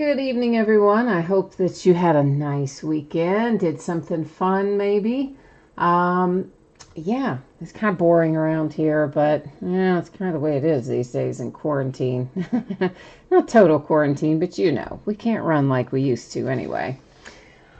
Good evening, everyone. I hope that you had a nice weekend, did something fun maybe. Um, yeah, it's kind of boring around here, but yeah, it's kind of the way it is these days in quarantine. Not total quarantine, but we can't run like we used to anyway.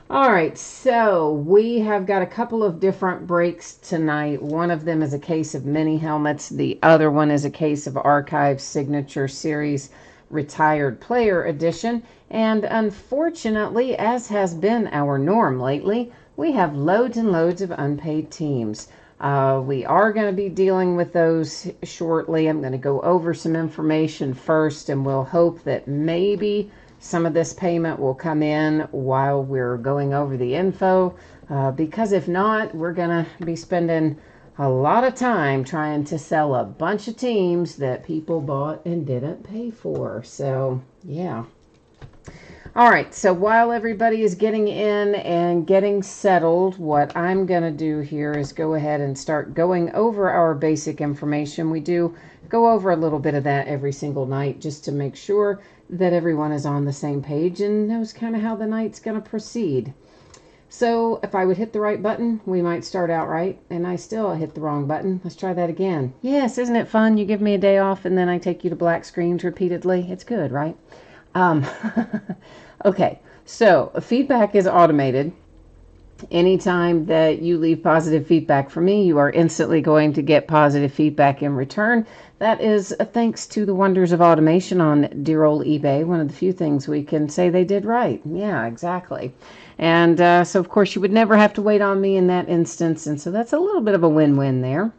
All right, so we have got a couple of different breaks tonight. One of them is a case of mini helmets. The other one is a case of Archive Signature Series Retired Player Edition. And unfortunately, as has been our norm lately, we have loads and loads of unpaid teams. We are going to be dealing with those shortly. I'm going to go over some information first, and we'll hope that maybe some of this payment will come in while we're going over the info, because if not, we're going to be spending a lot of time trying to sell a bunch of teams that people bought and didn't pay for. So, yeah. All right, so while everybody is getting in and getting settled, what I'm going to do here is go ahead and start going over our basic information. We do go over a little bit of that every single night just to make sure that everyone is on the same page and knows kind of how the night's going to proceed. So if I would hit the right button, we might start out right, and I still hit the wrong button. Let's try that again. Yes, isn't it fun? You give me a day off and then I take you to black screens repeatedly. It's good, right? Okay, so feedback is automated. Anytime that you leave positive feedback for me, you are instantly going to get positive feedback in return. That is thanks to the wonders of automation on dear old eBay. One of the few things we can say they did right. Yeah, exactly. And so, of course, you would never have to wait on me in that instance. And so that's a little bit of a win-win there.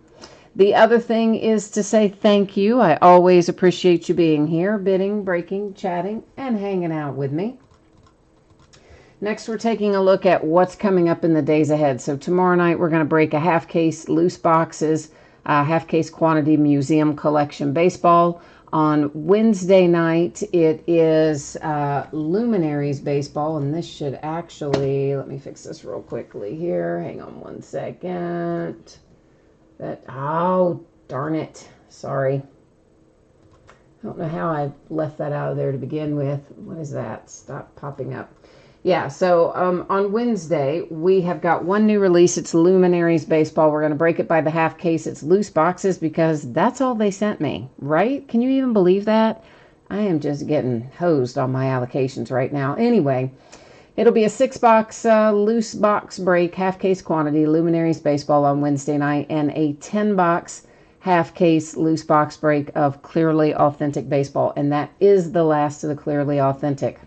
The other thing is to say thank you. I always appreciate you being here, bidding, breaking, chatting, and hanging out with me. Next, we're taking a look at what's coming up in the days ahead. So tomorrow night, we're going to break a half case loose boxes, half case quantity museum collection baseball. On Wednesday night, it is Luminaries baseball, and this should actually, let me fix this real quickly here. Hang on one second. Oh, darn it. Sorry. I don't know how I left that out of there to begin with. What is that? Stop popping up. Yeah, so on Wednesday, we have got one new release. It's Luminaries Baseball. We're going to break it by the half case. It's loose boxes because that's all they sent me, right? Can you even believe that? I am just getting hosed on my allocations right now. Anyway, it'll be a 6-box loose box break, half case quantity, Luminaries Baseball on Wednesday night, and a 10-box half case loose box break of Clearly Authentic Baseball. And that is the last of the Clearly Authentic.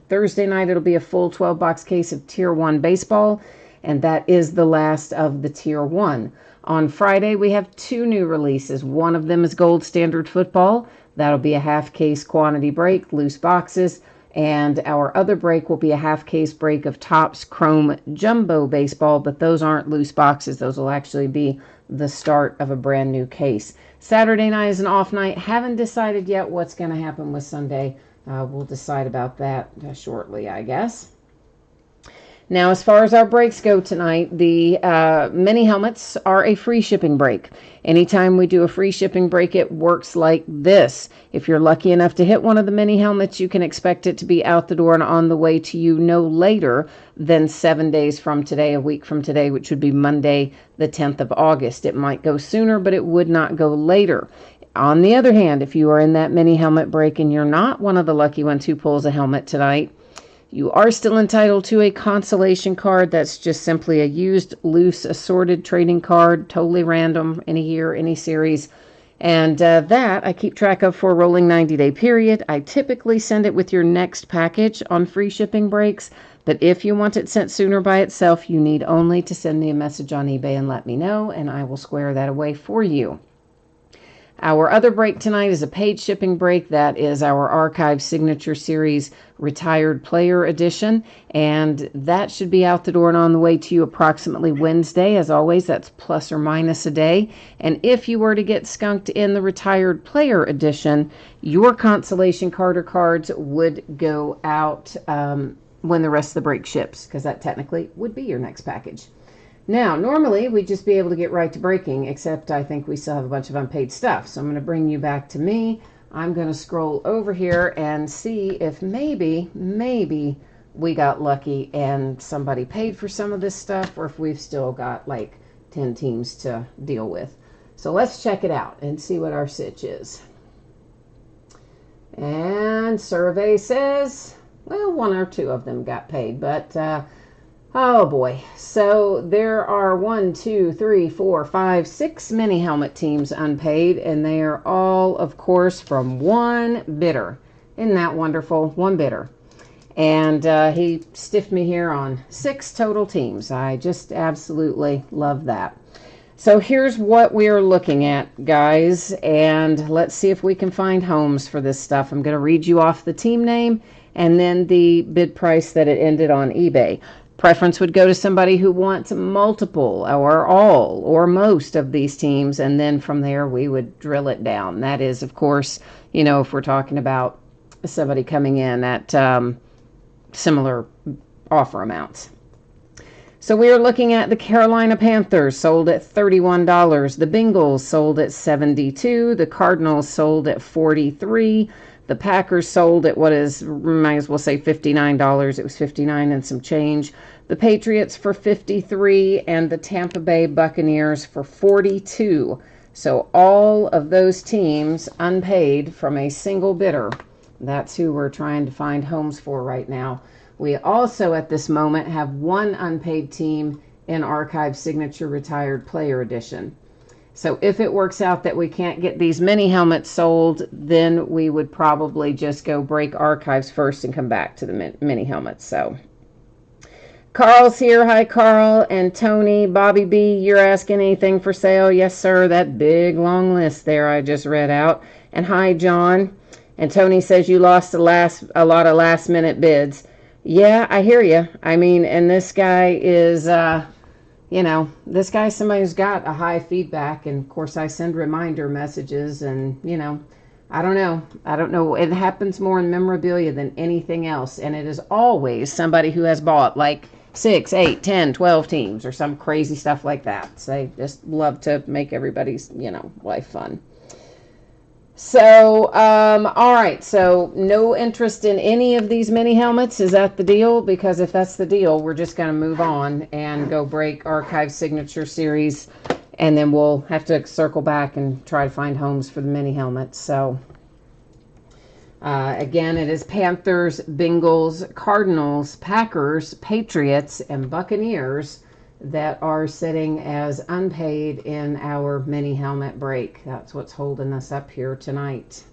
Thursday night, it'll be a full 12-box case of Tier 1 baseball, and that is the last of the Tier 1. On Friday, we have 2 new releases. One of them is Gold Standard Football. That'll be a half case quantity break, loose boxes, and our other break will be a half case break of Topps Chrome Jumbo Baseball, but those aren't loose boxes. Those will actually be the start of a brand new case. Saturday night is an off night. Haven't decided yet what's going to happen with Sunday. We'll decide about that shortly, I guess. Now, as far as our breaks go tonight, the mini helmets are a free shipping break. Anytime we do a free shipping break, it works like this. If you're lucky enough to hit one of the mini helmets, you can expect it to be out the door and on the way to you no later than 7 days from today, a week from today, which would be Monday, the 10th of August. It might go sooner, but it would not go later. On the other hand, if you are in that mini helmet break and you're not one of the lucky ones who pulls a helmet tonight, you are still entitled to a consolation card. That's just simply a used, loose, assorted trading card, totally random, any year, any series. And that I keep track of for a rolling 90-day period. I typically send it with your next package on free shipping breaks. But if you want it sent sooner by itself, you need only to send me a message on eBay and let me know, and I will square that away for you. Our other break tonight is a paid shipping break. That is our Archive Signature Series Retired Player Edition, and that should be out the door and on the way to you approximately Wednesday. As always, that's plus or minus a day. And if you were to get skunked in the Retired Player Edition, your consolation card or cards would go out when the rest of the break ships, because that technically would be your next package. Now, normally, we'd just be able to get right to breaking, except I think we still have a bunch of unpaid stuff. So I'm going to bring you back to me I'm going to scroll over here and see if maybe we got lucky and somebody paid for some of this stuff, or if we've still got like 10 teams to deal with. So let's check it out and see what our sitch is. And survey says, well, 1 or 2 of them got paid, but oh boy. So there are 1, 2, 3, 4, 5, 6 mini helmet teams unpaid, and they are all, of course, from one bidder. Isn't that wonderful? One bidder. And he stiffed me here on 6 total teams. I just absolutely love that. So here's what we're looking at, guys, and let's see if we can find homes for this stuff. I'm going to read you off the team name and then the bid price that it ended on eBay. Preference would go to somebody who wants multiple or all or most of these teams, and then from there we would drill it down. That is, of course, you know, if we're talking about somebody coming in at similar offer amounts. So we are looking at the Carolina Panthers, sold at $31. The Bengals sold at $72. The Cardinals sold at $43. The Packers sold at what is, might as well say $59. It was $59 and some change. The Patriots for $53, and the Tampa Bay Buccaneers for $42. So all of those teams unpaid from a single bidder. That's who we're trying to find homes for right now. We also, at this moment, have 1 unpaid team in Archive Signature Retired Player Edition. So if it works out that we can't get these mini helmets sold, then we would probably just go break Archives first and come back to the mini helmets. So Carl's here. Hi, Carl. And Tony, Bobby B, you're asking anything for sale? Yes, sir. That big, long list there I just read out. And hi, John. And Tony says you lost a lot of last-minute bids. Yeah, I hear you. I mean, and this guy is, you know, this guy's somebody who's got a high feedback. And, of course, I send reminder messages and, you know, I don't know. It happens more in memorabilia than anything else. And it is always somebody who has bought like 6, 8, 10, 12 teams or some crazy stuff like that. So they just love to make everybody's, you know, life fun. So, all right, so no interest in any of these mini helmets. Is that the deal? Because if that's the deal, we're just going to move on and go break Archive Signature Series, and then we'll have to circle back and try to find homes for the mini helmets. So, again, it is Panthers, Bengals, Cardinals, Packers, Patriots, and Buccaneers that are sitting as unpaid in our mini helmet break. That's what's holding us up here tonight.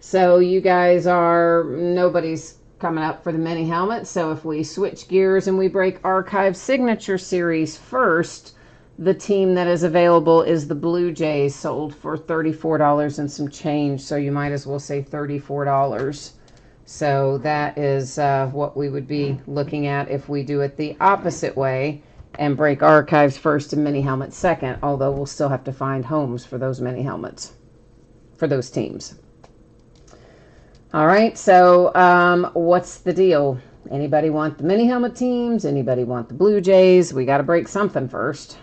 So you guys nobody's coming up for the mini helmet. So if we switch gears and we break Archive Signature Series first, the team that is available is the Blue Jays, sold for $34 and some change. So you might as well say $34. So that is what we would be looking at if we do it the opposite way and break Archives first and mini helmets second, although we'll still have to find homes for those mini helmets, for those teams. All right, so what's the deal? Anybody want the mini helmet teams? Anybody want the Blue Jays? We got to break something first.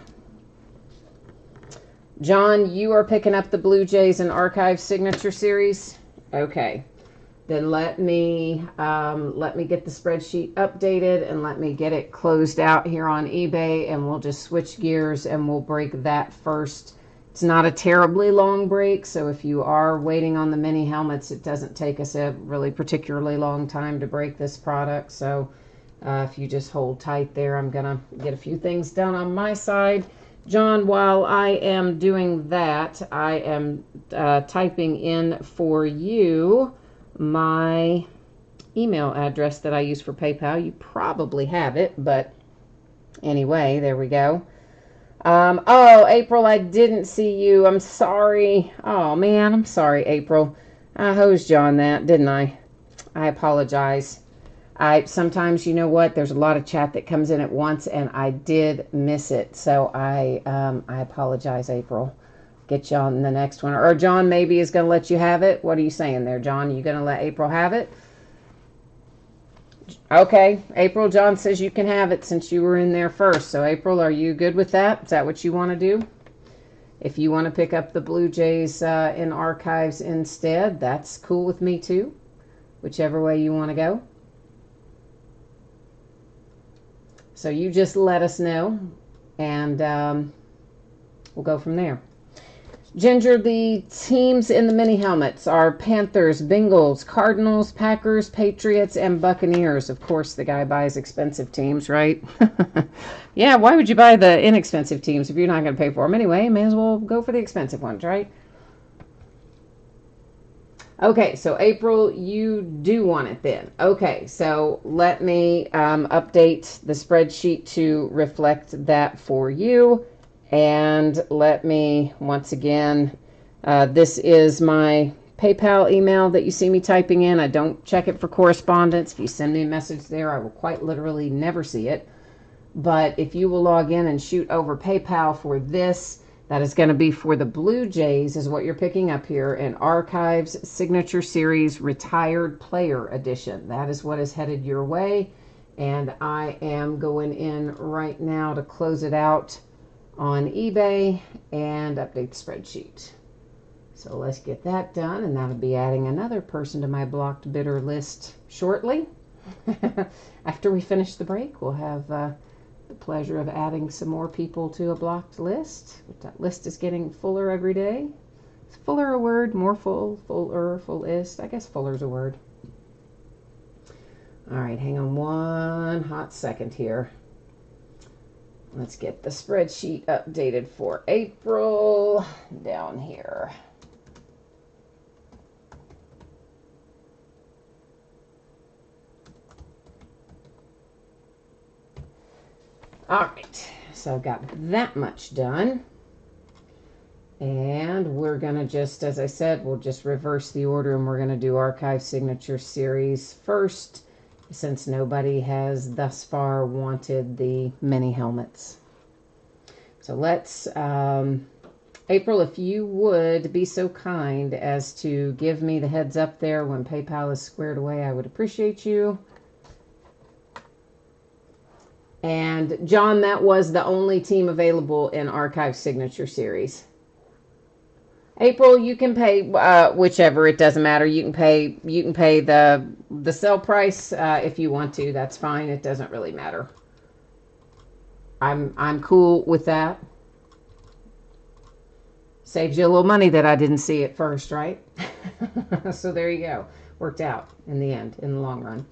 John, you are picking up the Blue Jays and Archive Signature Series? Okay. Then let me get the spreadsheet updated and let me get it closed out here on eBay, and we'll just switch gears and we'll break that first. It's not a terribly long break, so if you are waiting on the mini helmets, it doesn't take us a really particularly long time to break this product. So if you just hold tight there, I'm going to get a few things done on my side. John, while I am doing that, I am typing in for you my email address that I use for PayPal. You probably have it, but anyway, there we go. Oh, April, I didn't see you. I'm sorry. Oh, man, I'm sorry, April. I hosed you on that, didn't I? I apologize. Sometimes, you know what, there's a lot of chat that comes in at once, and I did miss it. So I apologize, April. Get you on the next one. Or John maybe is going to let you have it. What are you saying there, John? You going to let April have it? Okay. April, John says you can have it since you were in there first. So April, are you good with that? Is that what you want to do? If you want to pick up the Blue Jays in archives instead, that's cool with me too. Whichever way you want to go. So you just let us know, and we'll go from there. Ginger, the teams in the mini helmets are Panthers, Bengals, Cardinals, Packers, Patriots, and Buccaneers. Of course, the guy buys expensive teams, right? Yeah, why would you buy the inexpensive teams if you're not going to pay for them anyway? May as well go for the expensive ones, right? Okay, so April, you do want it then. Okay, so let me update the spreadsheet to reflect that for you. And let me, once again, this is my PayPal email that you see me typing in. I don't check it for correspondence. If you send me a message there, I will quite literally never see it. But if you will log in and shoot over PayPal for this, that is going to be for the Blue Jays, is what you're picking up here, in Archives Signature Series Retired Player Edition. That is what is headed your way. And I am going in right now to close it out on eBay and update the spreadsheet. So let's get that done, and that'll be adding another person to my blocked bidder list shortly. After we finish the break, we'll have the pleasure of adding some more people to a blocked list. That list is getting fuller every day. Is fuller a word? More full? Fuller? Fullest? I guess fuller's a word. All right, hang on one hot second here. Let's get the spreadsheet updated for April down here. All right, so I've got that much done. And we're going to just, as I said, we'll just reverse the order, and we're going to do Archive Signature Series first, since nobody has thus far wanted the mini helmets. So let's, April, if you would be so kind as to give me the heads up there when PayPal is squared away, I would appreciate you. And John, that was the only team available in Archive Signature Series. April, you can pay whichever, it doesn't matter. You can pay the sell price if you want to. That's fine. It doesn't really matter. I'm cool with that. Saves you a little money that I didn't see at first, right? So there you go. Worked out in the end, in the long run.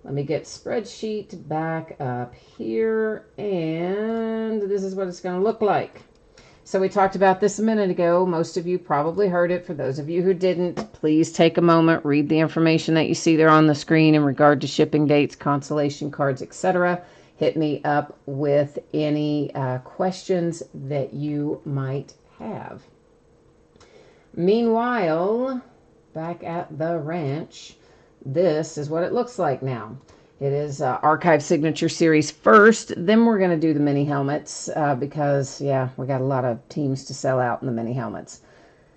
Let me get spreadsheet back up here, and this is what it's going to look like. So we talked about this a minute ago. Most of you probably heard it. For those of you who didn't, please take a moment, read the information that you see there on the screen in regard to shipping dates, consolation cards, etc. Hit me up with any questions that you might have. Meanwhile, back at the ranch, this is what it looks like now. It is Archive Signature Series first. Then we're going to do the mini helmets because, yeah, we got a lot of teams to sell out in the mini helmets.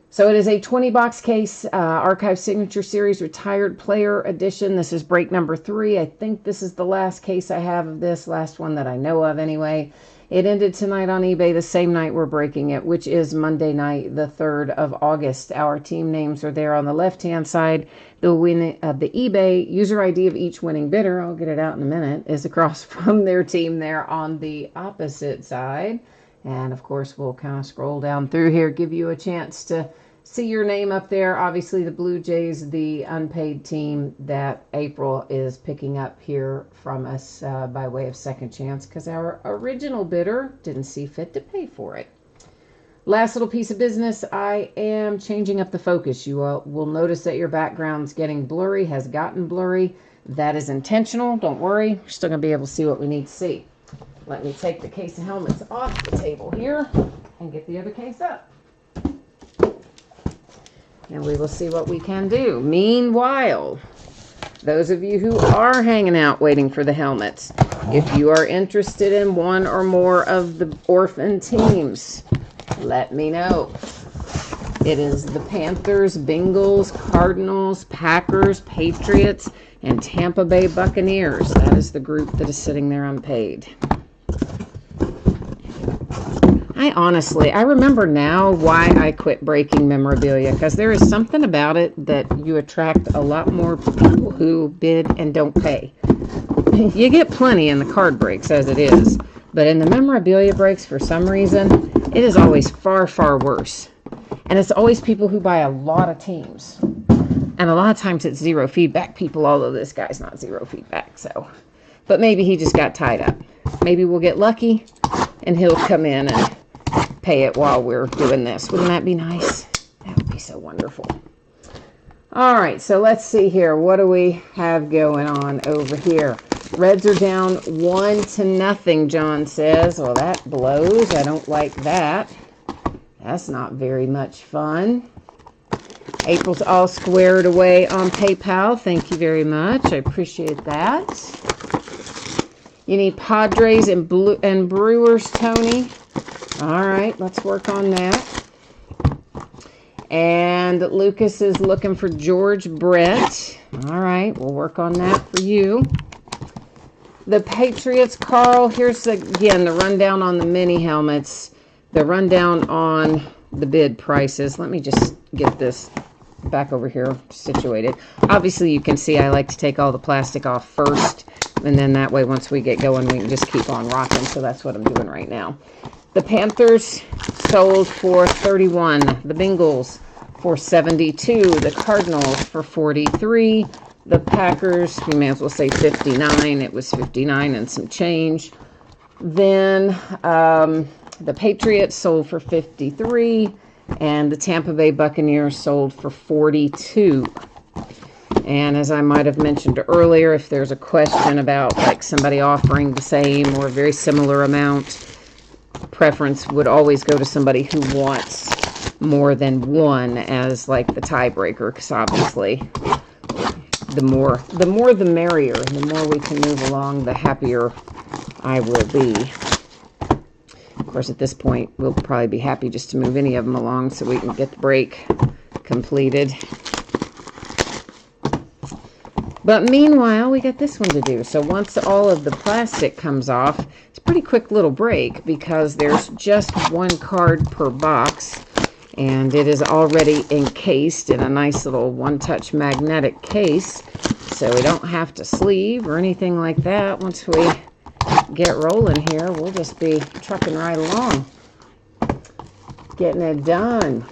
So it is a 20-box case, Archive Signature Series Retired Player Edition. This is break number 3. I think this is the last case I have of this, last one that I know of anyway. It ended tonight on eBay the same night we're breaking it, which is Monday night, the 3rd of August. Our team names are there on the left-hand side. The eBay user ID of each winning bidder, I'll get it out in a minute, is across from their team there on the opposite side. And, of course, we'll kind of scroll down through here, give you a chance to see your name up there. Obviously, the Blue Jays, the unpaid team that April is picking up here from us by way of second chance because our original bidder didn't see fit to pay for it. Last little piece of business, I am changing up the focus. You will notice that your background's getting blurry, has gotten blurry. That is intentional. Don't worry. We're still going to be able to see what we need to see. Let me take the case of helmets off the table here and get the other case up. And we will see what we can do. Meanwhile, those of you who are hanging out waiting for the helmets, if you are interested in one or more of the orphan teams, let me know. It is the Panthers, Bengals, Cardinals, Packers, Patriots, and Tampa Bay Buccaneers. That is the group that is sitting there unpaid. I remember now why I quit breaking memorabilia, because there is something about it that you attract a lot more people who bid and don't pay. You get plenty in the card breaks as it is, but in the memorabilia breaks, for some reason, it is always far, far worse. And it's always people who buy a lot of teams. And a lot of times it's zero feedback people, although this guy's not zero feedback, so. But maybe he just got tied up. Maybe we'll get lucky and he'll come in and pay it while we're doing this. Wouldn't that be nice? That would be so wonderful. All right, so let's see here. What do we have going on over here? Reds are down 1-0, John says. Well, that blows. I don't like that. That's not very much fun. April's all squared away on PayPal. Thank you very much. I appreciate that. You need Padres and Brewers, Tony. All right, let's work on that. And Lucas is looking for George Brett. All right, we'll work on that for you. The Patriots, Carl. Here's, again, the rundown on the mini helmets. The rundown on the bid prices. Let me just get this back over here situated. Obviously, you can see I like to take all the plastic off first. And then that way, once we get going, we can just keep on rocking. So that's what I'm doing right now. The Panthers sold for 31. The Bengals for 72. The Cardinals for 43. The Packers, we may as well say 59. It was 59 and some change. Then the Patriots sold for 53. And the Tampa Bay Buccaneers sold for 42. And as I might have mentioned earlier, if there's a question about like somebody offering the same or a very similar amount, preference would always go to somebody who wants more than one as like the tiebreaker, because obviously the more the merrier. The more we can move along, the happier I will be. Of course, at this point, we'll probably be happy just to move any of them along so we can get the break completed. But meanwhile, we got this one to do. So once all of the plastic comes off, it's a pretty quick little break because there's just one card per box. And it is already encased in a nice little one-touch magnetic case. So we don't have to sleeve or anything like that. Once we get rolling here, we'll just be trucking right along. Getting it done.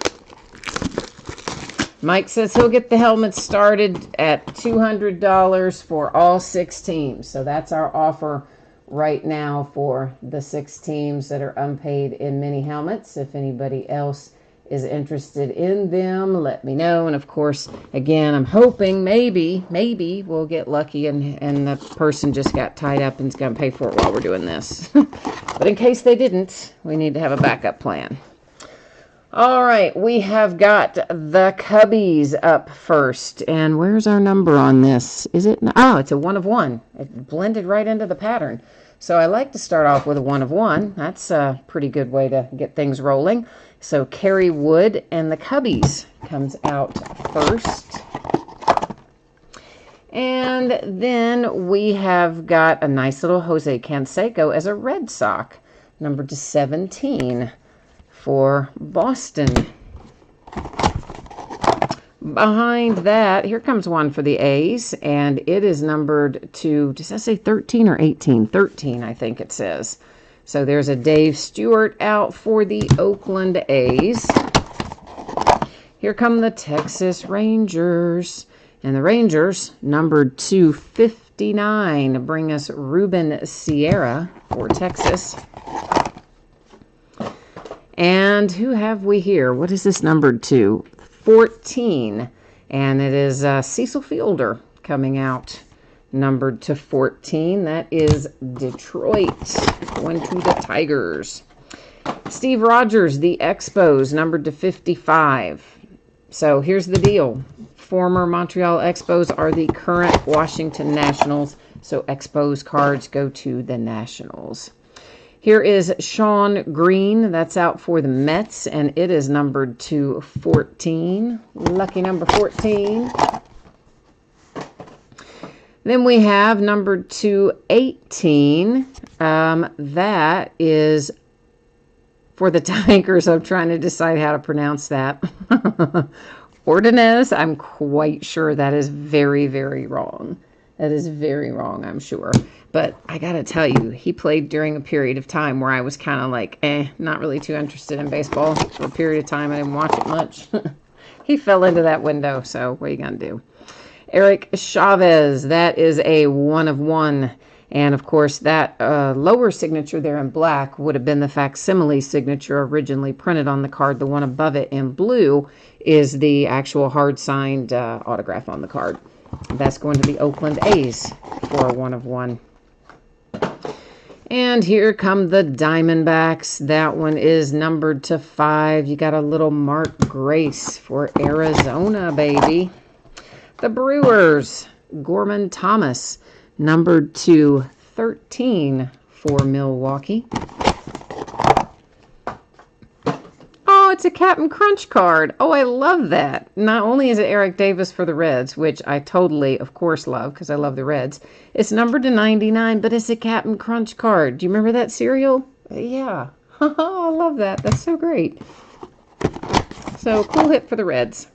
Mike says he'll get the helmets started at $200 for all 6 teams. So that's our offer right now for the 6 teams that are unpaid in mini helmets. If anybody else is interested in them, let me know. And of course, again, I'm hoping maybe we'll get lucky and the person just got tied up and is going to pay for it while we're doing this. But in case they didn't, we need to have a backup plan. All right, we have got the Cubbies up first. And where's our number on this? Is it? Oh, it's a 1 of 1. It blended right into the pattern. So I like to start off with a 1 of 1. That's a pretty good way to get things rolling. So Carrie Wood and the Cubbies comes out first. And then we have got a nice little Jose Canseco as a Red Sox, numbered to 17. For Boston. Behind that, here comes one for the A's, and it is numbered to, does that say 13 or 18? 13, I think it says. So there's a Dave Stewart out for the Oakland A's. Here come the Texas Rangers, and the Rangers, numbered to 59, bring us Ruben Sierra for Texas. And who have we here? What is this numbered to? 14. And it is Cecil Fielder coming out, numbered to 14. That is Detroit, going to the Tigers. Steve Rogers, the Expos, numbered to 55. So here's the deal. Former Montreal Expos are the current Washington Nationals. So Expos cards go to the Nationals. Here is Sean Green. That's out for the Mets, and it is numbered to 14. Lucky number 14. Then we have numbered to 18. That is For the Tigers, I'm trying to decide how to pronounce that. Ordonez, I'm quite sure that is very, very wrong. That is very wrong, I'm sure. But I got to tell you, he played during a period of time where I was kind of like, not really too interested in baseball. For a period of time, I didn't watch it much. He fell into that window, so what are you going to do? Eric Chavez, that is a 1 of 1. And of course, that lower signature there in black would have been the facsimile signature originally printed on the card. The one above it in blue is the actual hard signed autograph on the card. That's going to the Oakland A's for a 1 of 1. And here come the Diamondbacks. That one is numbered to 5. You got a little Mark Grace for Arizona, baby. The Brewers, Gorman Thomas, numbered to 13 for Milwaukee. Oh, it's a Captain Crunch card. Oh, I love that. Not only is it Eric Davis for the Reds, which I totally, of course, love because I love the Reds. It's numbered to 99, but it's a Captain Crunch card. Do you remember that cereal? Yeah. I love that. That's so great. So, cool hit for the Reds.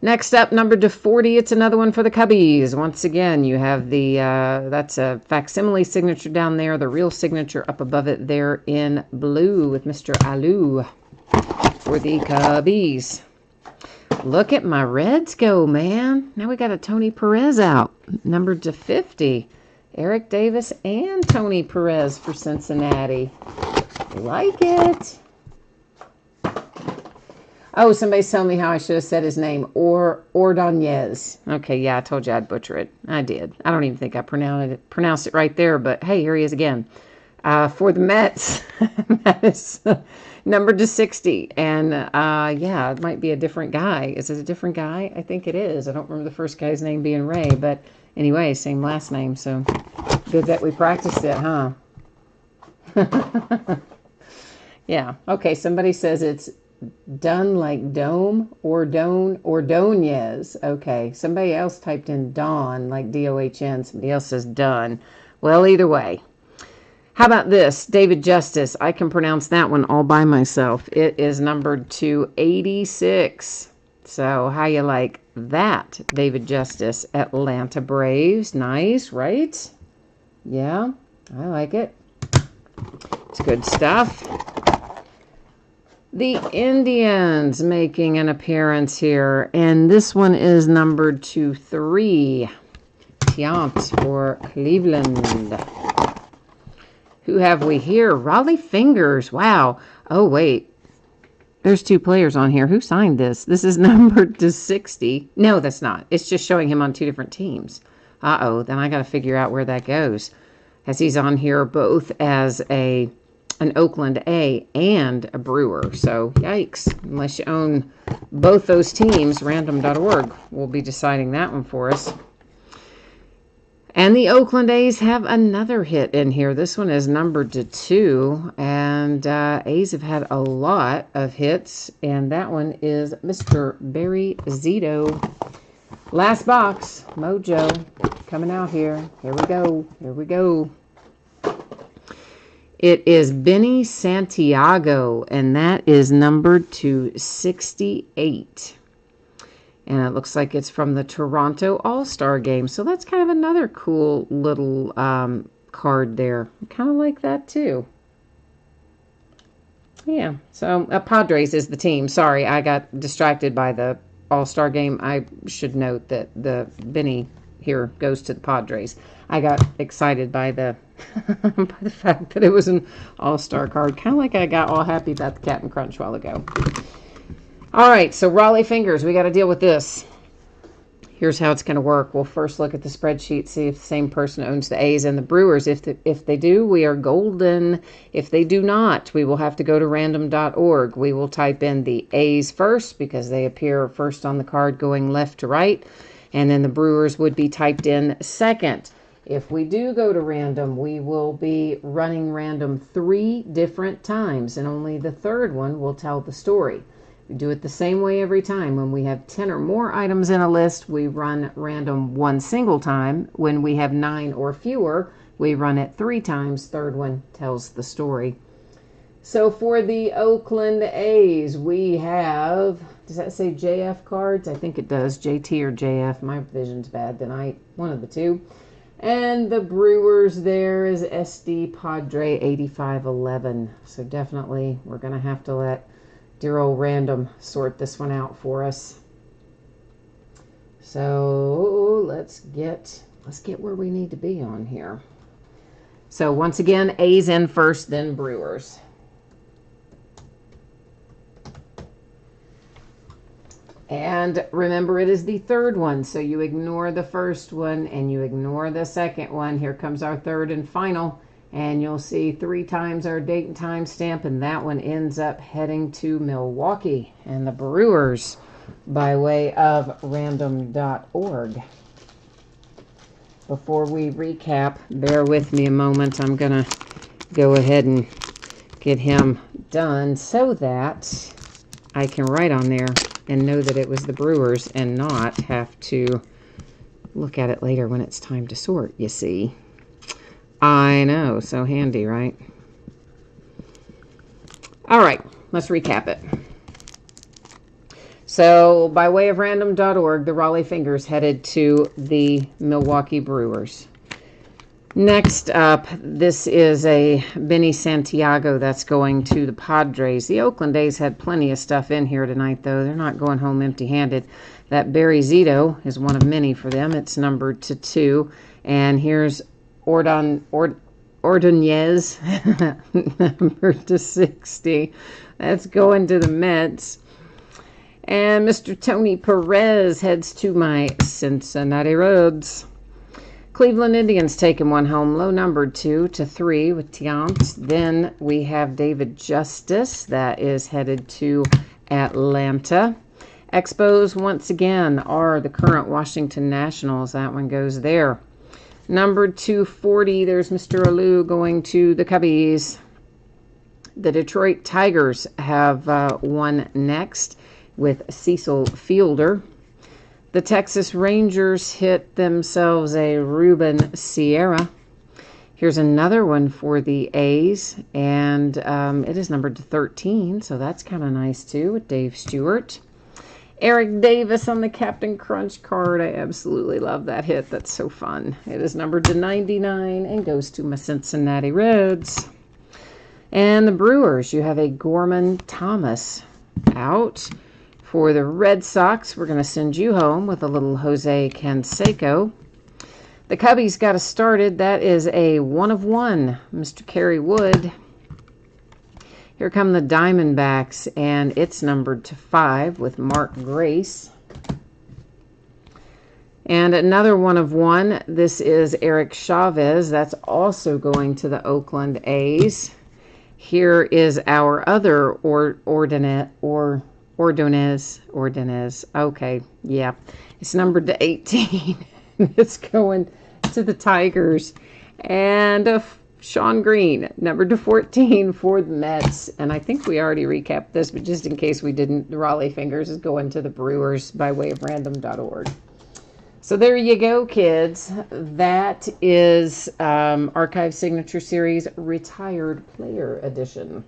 Next up, numbered to 40, it's another one for the Cubbies. Once again, you have the, that's a facsimile signature down there, the real signature up above it there in blue with Mr. Alou for the Cubbies. Look at my Reds go, man. Now we got a Tony Perez out, numbered to 50. Eric Davis and Tony Perez for Cincinnati. Like it. Oh, somebody's telling me how I should have said his name. Ordonez. Okay, yeah, I told you I'd butcher it. I did. I don't even think I pronounced it right there, but hey, here he is again. For the Mets, that is numbered to 60. And yeah, it might be a different guy. Is it a different guy? I think it is. I don't remember the first guy's name being Ray, but anyway, same last name. So good that we practiced it, huh? Yeah. Okay, somebody says it's done like dome or Ordonez. Okay. Somebody else typed in Dawn like DOHN. Somebody else says done. Well, either way. How about this? David Justice. I can pronounce that one all by myself. It is numbered to 86. So how you like that, David Justice? Atlanta Braves. Nice, right? Yeah, I like it. It's good stuff. The Indians making an appearance here, and this one is numbered to 3. Tiant for Cleveland. Who have we here? Raleigh Fingers. Wow. Oh, wait. There's 2 players on here. Who signed this? This is numbered to 60. No, that's not. It's just showing him on 2 different teams. Uh-oh. Then I got to figure out where that goes. As he's on here both as an Oakland A and a Brewer. So, yikes. Unless you own both those teams, random.org will be deciding that one for us. And the Oakland A's have another hit in here. This one is numbered to 2. And A's have had a lot of hits. And that one is Mr. Barry Zito. Last box. Mojo. Coming out here. Here we go. Here we go. It is Benny Santiago, and that is numbered to 68. And it looks like it's from the Toronto All-Star game. So that's kind of another cool little card there. I kind of like that too. Yeah, so Padres is the team. Sorry, I got distracted by the All-Star game. I should note that the Benny here goes to the Padres. I got excited by the by the fact that it was an all-star card. Kind of like I got all happy about the Captain Crunch a while ago. All right, so Raleigh Fingers, we got to deal with this. Here's how it's going to work. We'll first look at the spreadsheet, see if the same person owns the A's and the Brewers. If they do, we are golden. If they do not, we will have to go to random.org. We will type in the A's first because they appear first on the card going left to right. And then the Brewers would be typed in second. If we do go to random, we will be running random 3 different times, and only the third one will tell the story. We do it the same way every time. When we have 10 or more items in a list, we run random 1 single time. When we have 9 or fewer, we run it 3 times. Third one tells the story. So for the Oakland A's, we have, does that say JF cards? I think it does. JT or JF. My vision's bad tonight. One of the two. And the Brewers, there is SD Padre 8511. So definitely we're going to have to let dear old Random sort this one out for us. So let's get where we need to be on here. So once again, A's in first, then Brewers. And remember, it is the third one, so you ignore the first one and you ignore the second one. Here comes our third and final, and you'll see 3 times our date and time stamp, and that one ends up heading to Milwaukee and the Brewers by way of random.org. Before we recap, bear with me a moment. I'm going to go ahead and get him done so that I can write on there and know that it was the Brewers and not have to look at it later when it's time to sort, you see. I know, so handy, right? All right, let's recap it. So, by way of random.org, the Raleigh Fingers headed to the Milwaukee Brewers. Next up, this is a Benny Santiago that's going to the Padres. The Oakland A's had plenty of stuff in here tonight, though. They're not going home empty-handed. That Barry Zito is one of many for them. It's numbered to 2. And here's Ordonez, numbered to 60. That's going to the Mets. And Mr. Tony Perez heads to my Cincinnati Reds. Cleveland Indians taking one home, low numbered 2 to 3 with Tiant. Then we have David Justice that is headed to Atlanta. Expos once again are the current Washington Nationals. That one goes there. Numbered 240, there's Mr. Alou going to the Cubbies. The Detroit Tigers have one next with Cecil Fielder. The Texas Rangers hit themselves a Ruben Sierra. Here's another one for the A's, and it is numbered to 13, so that's kind of nice too with Dave Stewart. Eric Davis on the Captain Crunch card. I absolutely love that hit. That's so fun. It is numbered to 99 and goes to my Cincinnati Reds. And the Brewers, you have a Gorman Thomas out. For the Red Sox, we're going to send you home with a little Jose Canseco. The Cubbies got us started. That is a 1 of 1, Mr. Kerry Wood. Here come the Diamondbacks, and it's numbered to 5 with Mark Grace. And another 1 of 1. This is Eric Chavez. That's also going to the Oakland A's. Here is our other Ordonez. Okay, yeah. It's numbered to 18. It's going to the Tigers. And Sean Green, numbered to 14 for the Mets. And I think we already recapped this, but just in case we didn't, the Raleigh Fingers is going to the Brewers by way of random.org. So there you go, kids. That is Archive Signature Series Retired Player Edition.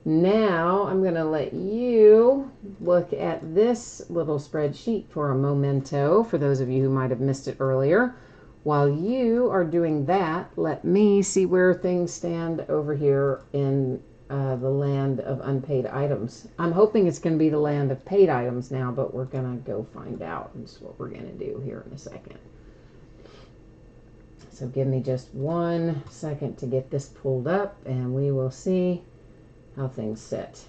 Now, I'm going to let you look at this little spreadsheet for a memento, for those of you who might have missed it earlier. While you are doing that, let me see where things stand over here in the land of unpaid items. I'm hoping it's going to be the land of paid items now, but we're going to go find out. That's what we're going to do here in a second. So give me just 1 second to get this pulled up, and we will see how things sit.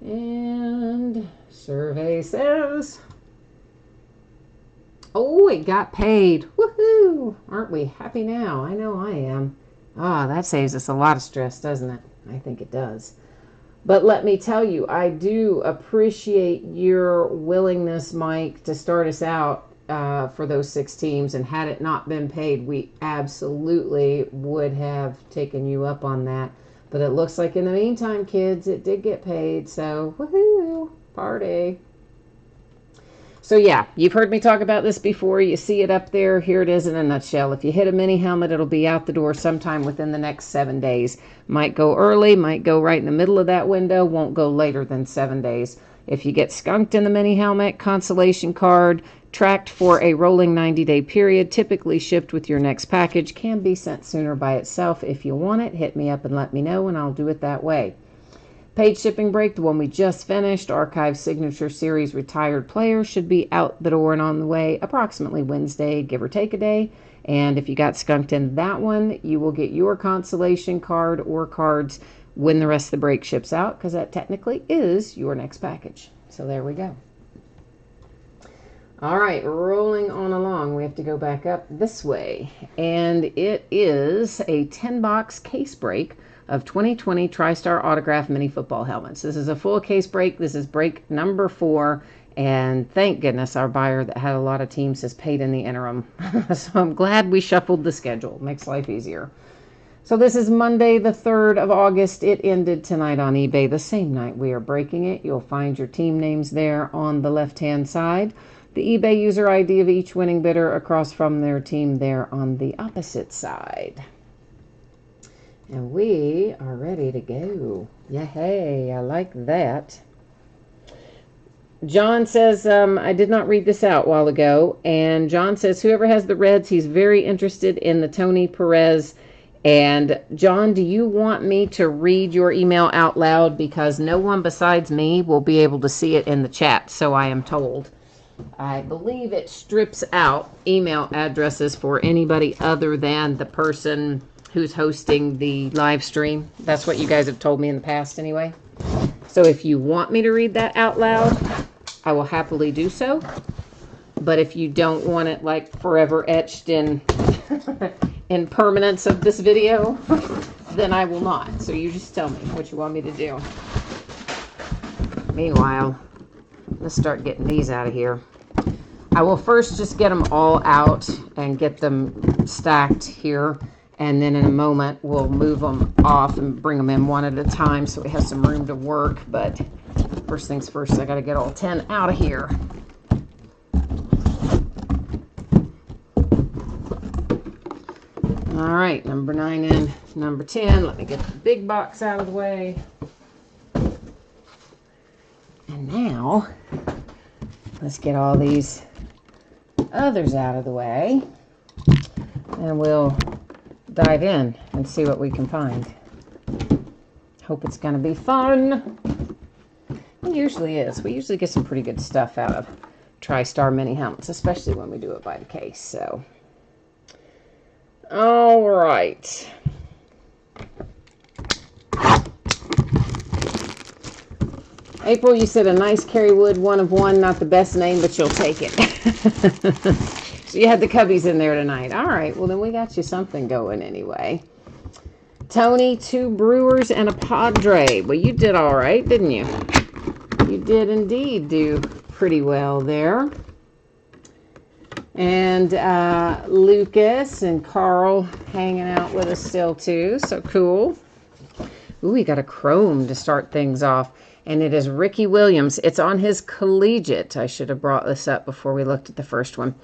And survey says, oh, it got paid. Woohoo! Aren't we happy now? I know I am. Ah, that saves us a lot of stress, doesn't it? I think it does. But let me tell you, I do appreciate your willingness, Mike, to start us out for those 6 teams. And had it not been paid, we absolutely would have taken you up on that. But it looks like in the meantime, kids, it did get paid. So, woohoo, party. So yeah, you've heard me talk about this before. You see it up there. Here it is in a nutshell. If you hit a mini helmet, it'll be out the door sometime within the next 7 days. Might go early, might go right in the middle of that window, won't go later than 7 days. If you get skunked in the mini helmet, consolation card, tracked for a rolling 90-day period, typically shipped with your next package, can be sent sooner by itself. If you want it, hit me up and let me know, and I'll do it that way. Paid shipping break, the one we just finished, Archive Signature Series Retired Player, should be out the door and on the way approximately Wednesday, give or take a day. And if you got skunked in that one, you will get your consolation card or cards when the rest of the break ships out, because that technically is your next package. So there we go. All right, rolling on along. We have to go back up this way. And it is a 10-box case break of 2020 Tristar Autograph Mini Football Helmets. This is a full case break. This is break number 4. And thank goodness our buyer that had a lot of teams has paid in the interim. So I'm glad we shuffled the schedule. Makes life easier. So this is Monday, the 3rd of August. It ended tonight on eBay, the same night we are breaking it. You'll find your team names there on the left-hand side. The eBay user ID of each winning bidder across from their team there on the opposite side. And we are ready to go. Yay, I like that. John says, I did not read this out a while ago. And John says, whoever has the Reds, he's very interested in the Tony Perez. And John, do you want me to read your email out loud? Because no one besides me will be able to see it in the chat, so I am told. I believe it strips out email addresses for anybody other than the person who's hosting the live stream. That's what you guys have told me in the past anyway. So if you want me to read that out loud, I will happily do so. But if you don't want it like forever etched in in permanence of this video, then I will not. So you just tell me what you want me to do. Meanwhile, let's start getting these out of here. I will first just get them all out and get them stacked here. And then in a moment, we'll move them off and bring them in one at a time so we have some room to work. But first things first, I got to get all 10 out of here. All right, number 9 and number 10. Let me get the big box out of the way. And now, let's get all these others out of the way. And we'll dive in and see what we can find. Hope it's going to be fun. It usually is. We usually get some pretty good stuff out of Tristar mini helmets, especially when we do it by the case. So, all right. April, you said a nice Kerry Wood 1 of 1, not the best name, but you'll take it. So you had the Cubbies in there tonight. All right, well then we got you something going anyway. Tony, 2 Brewers, and a Padre. Well, you did all right, didn't you? You did indeed do pretty well there. And Lucas and Carl hanging out with us still too, so cool. Ooh, we got a chrome to start things off. And it is Ricky Williams. It's on his collegiate. I should have brought this up before we looked at the first one.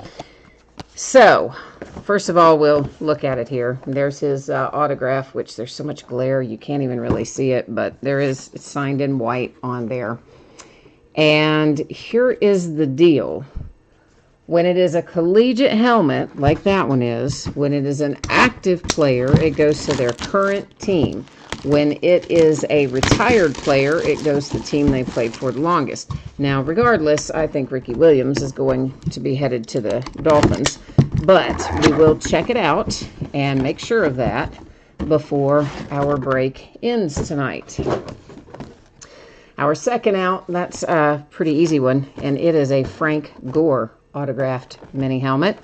So, first of all, we'll look at it here. There's his autograph, which there's so much glare you can't even really see it, but there is, it's signed in white on there. And here is the deal. When it is a collegiate helmet, like that one is, when it is an active player, it goes to their current team. When it is a retired player, it goes to the team they played for the longest. Now, regardless, I think Ricky Williams is going to be headed to the Dolphins. But we will check it out and make sure of that before our break ends tonight. Our second out, that's a pretty easy one, and it is a Frank Gore autographed mini helmet.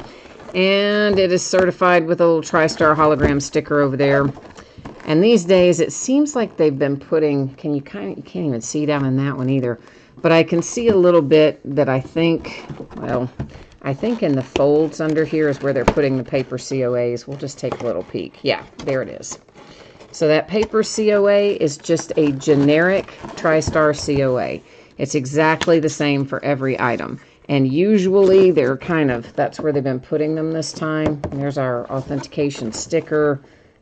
And it is certified with a little Tristar hologram sticker over there. And these days, it seems like they've been putting, you can't even see down in that one either, but I can see a little bit that I think, well, I think in the folds under here is where they're putting the paper COAs. We'll just take a little peek. Yeah, there it is. So that paper COA is just a generic Tristar COA. It's exactly the same for every item. And usually they're kind of, that's where they've been putting them this time. There's our authentication sticker.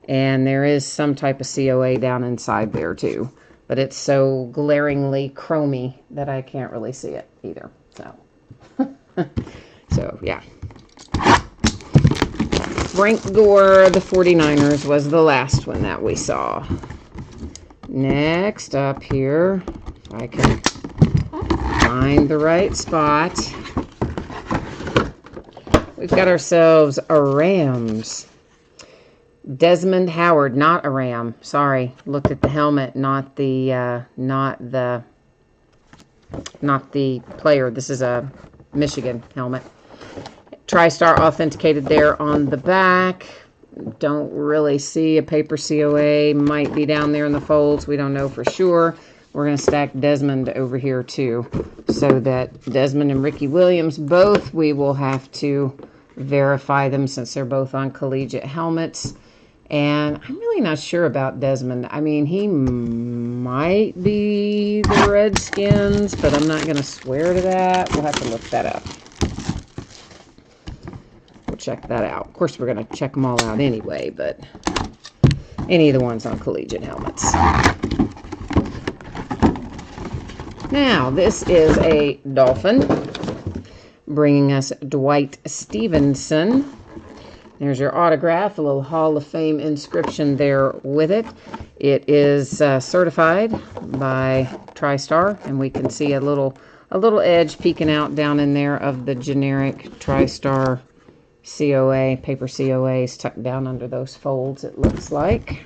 And there is some type of COA down inside there too. But it's so glaringly chromy that I can't really see it either. So, so yeah. Frank Gore, the 49ers, was the last one that we saw. Next up here, if I can find the right spot, we've got ourselves a Rams. Desmond Howard, not a Ram. Sorry, looked at the helmet, not the player. This is a Michigan helmet. Tristar authenticated there on the back. Don't really see a paper COA. Might be down there in the folds. We don't know for sure. We're going to stack Desmond over here too, so that Desmond and Ricky Williams both, we will have to verify them since they're both on collegiate helmets. And I'm really not sure about Desmond. I mean, he might be the Redskins, but I'm not going to swear to that. We'll have to look that up. We'll check that out. Of course, we're going to check them all out anyway, but any of the ones on collegiate helmets. Now, this is a Dolphin, bringing us Dwight Stevenson. There's your autograph, a little Hall of Fame inscription there with it. It is certified by Tristar, and we can see a little edge peeking out down in there of the generic Tristar COA, paper COAs tucked down under those folds, it looks like.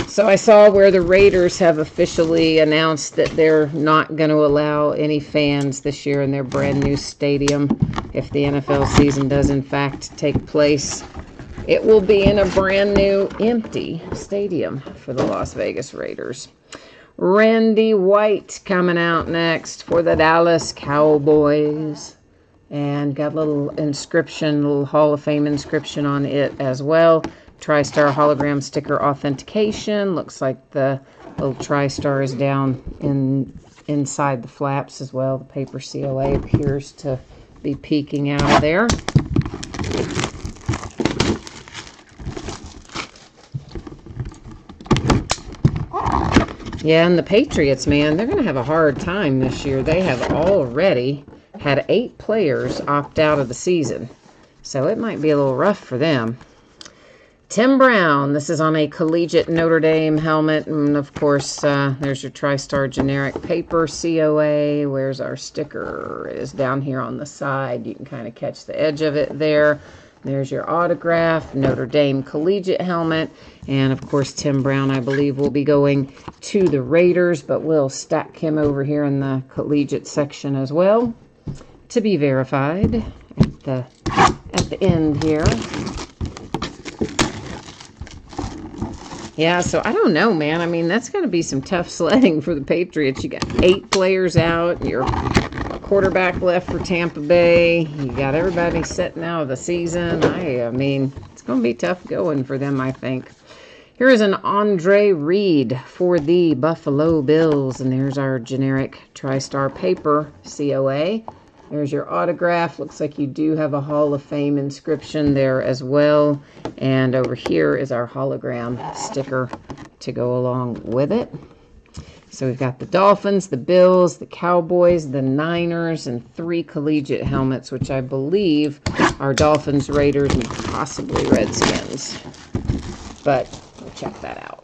So I saw where the Raiders have officially announced that they're not going to allow any fans this year in their brand new stadium. If the NFL season does in fact take place, it will be in a brand new empty stadium for the Las Vegas Raiders. Randy White coming out next for the Dallas Cowboys. And got a little inscription, a little Hall of Fame inscription on it as well. Tristar hologram sticker authentication. Looks like the little Tristar is down inside the flaps as well. The paper COA appears to be peeking out of there. Yeah, and the Patriots, man, they're going to have a hard time this year. They have already had 8 players opt out of the season, so it might be a little rough for them. Tim Brown, this is on a collegiate Notre Dame helmet, and of course, there's your Tristar generic paper COA. Where's our sticker? It is down here on the side. You can kind of catch the edge of it there. There's your autograph, Notre Dame collegiate helmet, and of course, Tim Brown, I believe, will be going to the Raiders, but we'll stack him over here in the collegiate section as well to be verified at the end here. Yeah, so I don't know, man. I mean, that's going to be some tough sledding for the Patriots. You got 8 players out. Your quarterback left for Tampa Bay. You got everybody setting out of the season. I mean, it's going to be tough going for them, I think. Here is an Andre Reed for the Buffalo Bills. And there's our generic Tristar paper COA. There's your autograph. Looks like you do have a Hall of Fame inscription there as well. And over here is our hologram sticker to go along with it. So we've got the Dolphins, the Bills, the Cowboys, the Niners, and 3 collegiate helmets, which I believe are Dolphins, Raiders, and possibly Redskins. But we'll check that out.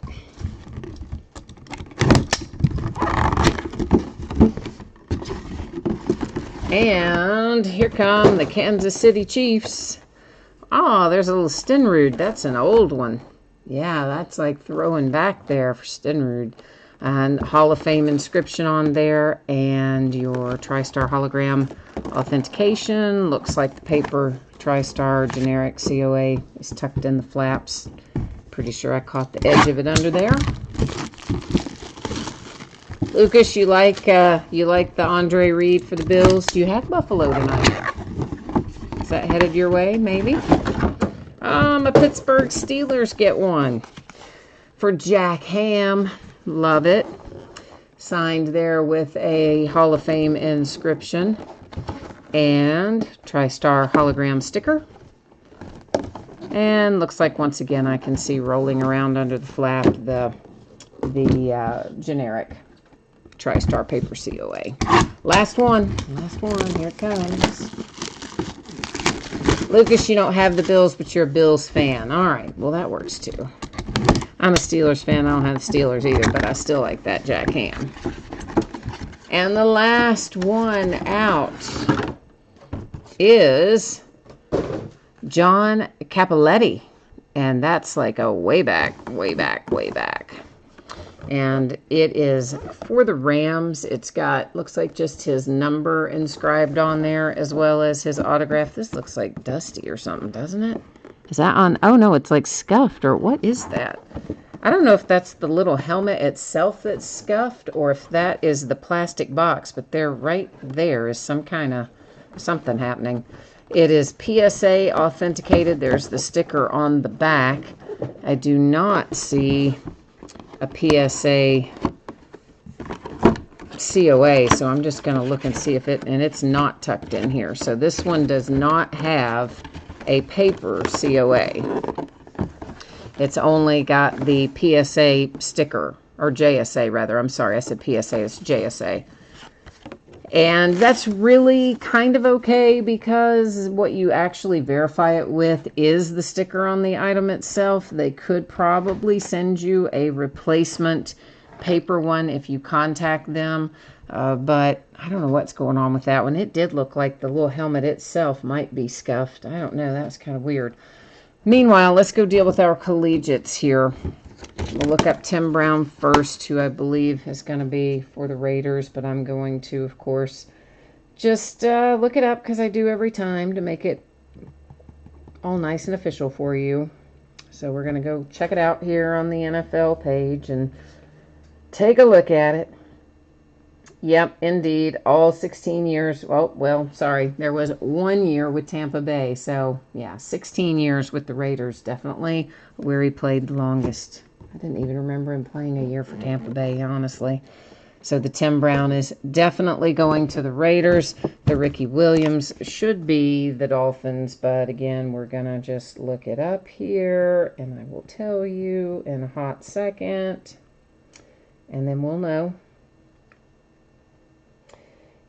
And here come the Kansas City Chiefs. Oh, there's a little Stinrud. That's an old one. Yeah, that's like throwing back there for Stinrud. And Hall of Fame inscription on there. And your Tristar hologram authentication. Looks like the paper Tristar generic COA is tucked in the flaps. Pretty sure I caught the edge of it under there. Lucas, you like the Andre Reed for the Bills? Do you have Buffalo tonight? Is that headed your way, maybe? A Pittsburgh Steelers get one. For Jack Ham. Love it. signed there with a Hall of Fame inscription and Tristar hologram sticker. And looks like once again I can see rolling around under the flap the generic Tristar paper COA. Last one, here it comes. Lucas, you don't have the Bills, but you're a Bills fan. All right, well that works too. I'm a Steelers fan. I don't have the Steelers either, but I still like that Jack Ham. And the last one out is John Cappelletti. And that's like a way back. And it is for the Rams. It's got, looks like just his number inscribed on there as well as his autograph. This looks like dusty or something, doesn't it? Is that on? Oh no, it's like scuffed, or what is that? I don't know if that's the little helmet itself that's scuffed or if that is the plastic box, but there, right there is some kind of something happening. It is PSA authenticated. There's the sticker on the back. I do not see a PSA COA, so I'm just going to look and see if it, and it's not tucked in here. So this one does not have a paper COA. It's only got the PSA sticker, or JSA rather. I'm sorry, I said PSA, it's JSA. And that's really kind of okay because what you actually verify it with is the sticker on the item itself. They could probably send you a replacement paper one if you contact them. But I don't know what's going on with that one. It did look like the little helmet itself might be scuffed. I don't know. That's kind of weird. Meanwhile, let's go deal with our collegiates here. We'll look up Tim Brown first, who I believe is going to be for the Raiders, but I'm going to, of course, just look it up because I do every time to make it all nice and official for you. So we're going to go check it out here on the NFL page and take a look at it. Yep, indeed, all 16 years. Well, sorry, there was 1 year with Tampa Bay. So, yeah, 16 years with the Raiders, definitely where he played the longest. I didn't even remember him playing a year for Tampa Bay, honestly. So the Tim Brown is definitely going to the Raiders. The Ricky Williams should be the Dolphins. But again, we're going to just look it up here. And I will tell you in a hot second. And then we'll know.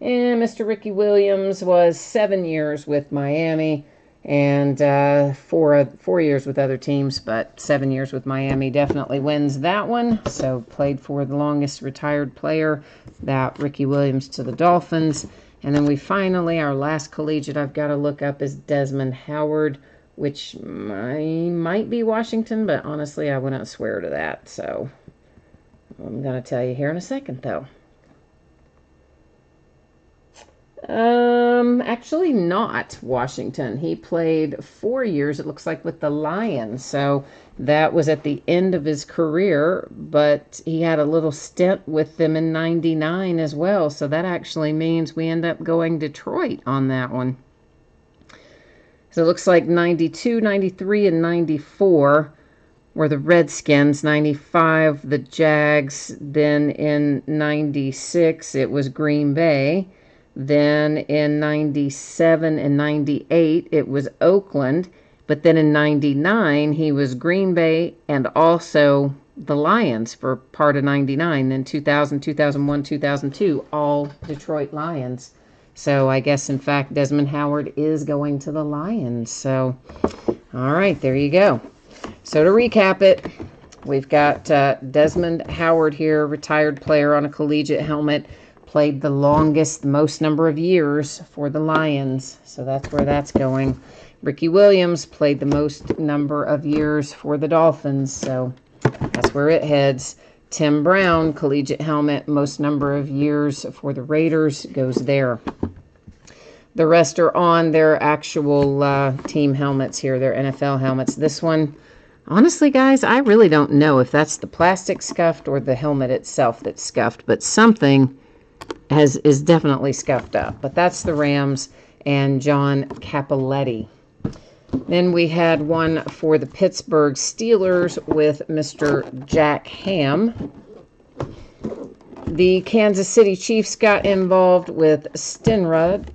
And Mr. Ricky Williams was 7 years with Miami. And 4 years with other teams, but 7 years with Miami definitely wins that one. So played for the longest retired player, that Ricky Williams to the Dolphins. And then we finally, our last collegiate I've got to look up is Desmond Howard, which might be Washington, but honestly I wouldn't swear to that. So I'm going to tell you here in a second though. Actually not Washington. He played 4 years, it looks like, with the Lions. So that was at the end of his career, but he had a little stint with them in 99 as well. So that actually means we end up going Detroit on that one. So it looks like 92, 93, and 94 were the Redskins. 95, the Jags. Then in 96, it was Green Bay. Then in 97 and 98, it was Oakland. But then in 99, he was Green Bay and also the Lions for part of 99. Then 2000, 2001, 2002, all Detroit Lions. So I guess, in fact, Desmond Howard is going to the Lions. So, all right, there you go. So to recap it, we've got Desmond Howard here, retired player on a collegiate helmet. Played the longest, most number of years for the Lions. So that's where that's going. Ricky Williams played the most number of years for the Dolphins. So that's where it heads. Tim Brown, collegiate helmet, most number of years for the Raiders, goes there. The rest are on their actual team helmets here, their NFL helmets. This one, honestly, guys, I really don't know if that's the plastic scuffed or the helmet itself that's scuffed, but something is definitely scuffed up. But that's the Rams and John Cappelletti. Then we had one for the Pittsburgh Steelers with Mr. Jack Ham. The Kansas City Chiefs got involved with Stinrud.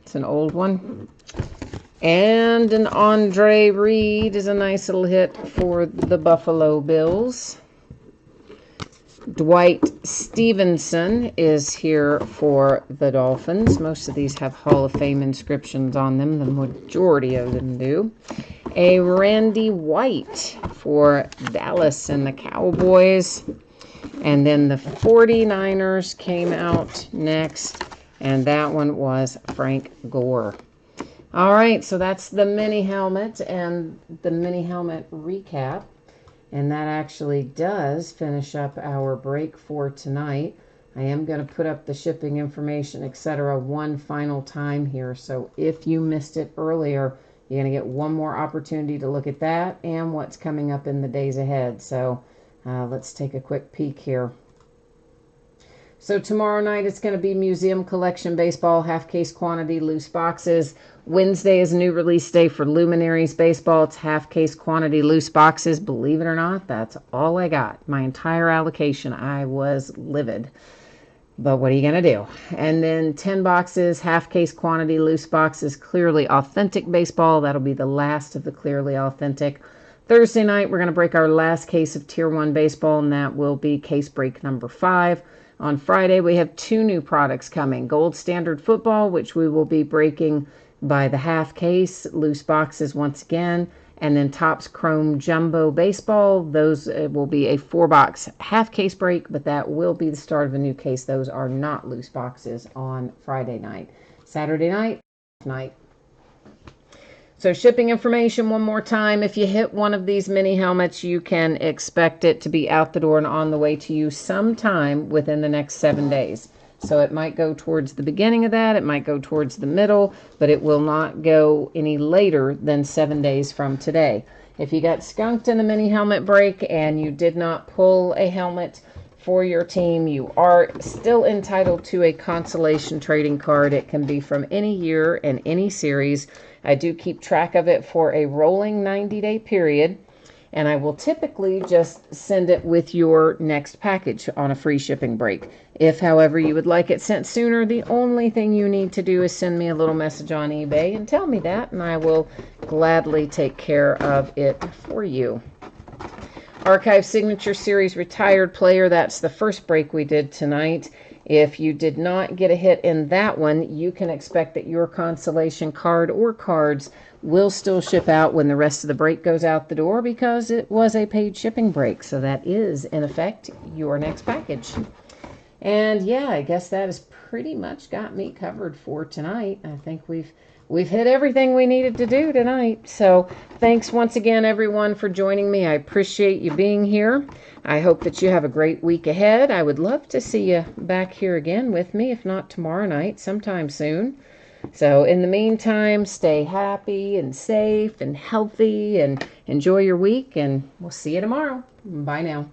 It's an old one. And an Andre Reed is a nice little hit for the Buffalo Bills. Dwight Stevenson is here for the Dolphins. Most of these have Hall of Fame inscriptions on them. The majority of them do. A Randy White for Dallas and the Cowboys. And then the 49ers came out next. And that one was Frank Gore. All right, so that's the mini helmet and the mini helmet recap. And that actually does finish up our break for tonight. I am going to put up the shipping information, etc., one final time here. So if you missed it earlier, you're going to get one more opportunity to look at that and what's coming up in the days ahead. So let's take a quick peek here. So tomorrow night it's going to be Museum Collection Baseball, half case quantity, loose boxes. Wednesday is new release day for Luminaries Baseball. It's half case quantity, loose boxes. Believe it or not, that's all I got. My entire allocation. I was livid. But what are you going to do? And then 10 boxes, half case quantity, loose boxes, clearly authentic baseball. That'll be the last of the clearly authentic. Thursday night, we're going to break our last case of Tier 1 baseball, and that will be case break number 5. On Friday, we have 2 new products coming. Gold Standard Football, which we will be breaking by the half case, loose boxes once again, and then Topps Chrome Jumbo Baseball. Those will be a 4-box half case break, but that will be the start of a new case. Those are not loose boxes on Friday night. Saturday night. So shipping information one more time. If you hit one of these mini helmets, you can expect it to be out the door and on the way to you sometime within the next 7 days. So it might go towards the beginning of that, it might go towards the middle, but it will not go any later than 7 days from today. If you got skunked in the mini helmet break and you did not pull a helmet for your team, you are still entitled to a consolation trading card. It can be from any year and any series. I do keep track of it for a rolling 90-day period, and I will typically just send it with your next package on a free shipping break. If, however, you would like it sent sooner, the only thing you need to do is send me a little message on eBay and tell me that, and I will gladly take care of it for you. Archive Signature Series Retired Player, that's the first break we did tonight. If you did not get a hit in that one, you can expect that your consolation card or cards will still ship out when the rest of the break goes out the door, because it was a paid shipping break. So that is, in effect, your next package. And yeah, I guess that has pretty much got me covered for tonight. I think we've hit everything we needed to do tonight. So thanks once again, everyone, for joining me. I appreciate you being here. I hope that you have a great week ahead. I would love to see you back here again with me, if not tomorrow night, sometime soon. So in the meantime, stay happy and safe and healthy and enjoy your week, and we'll see you tomorrow. Bye now.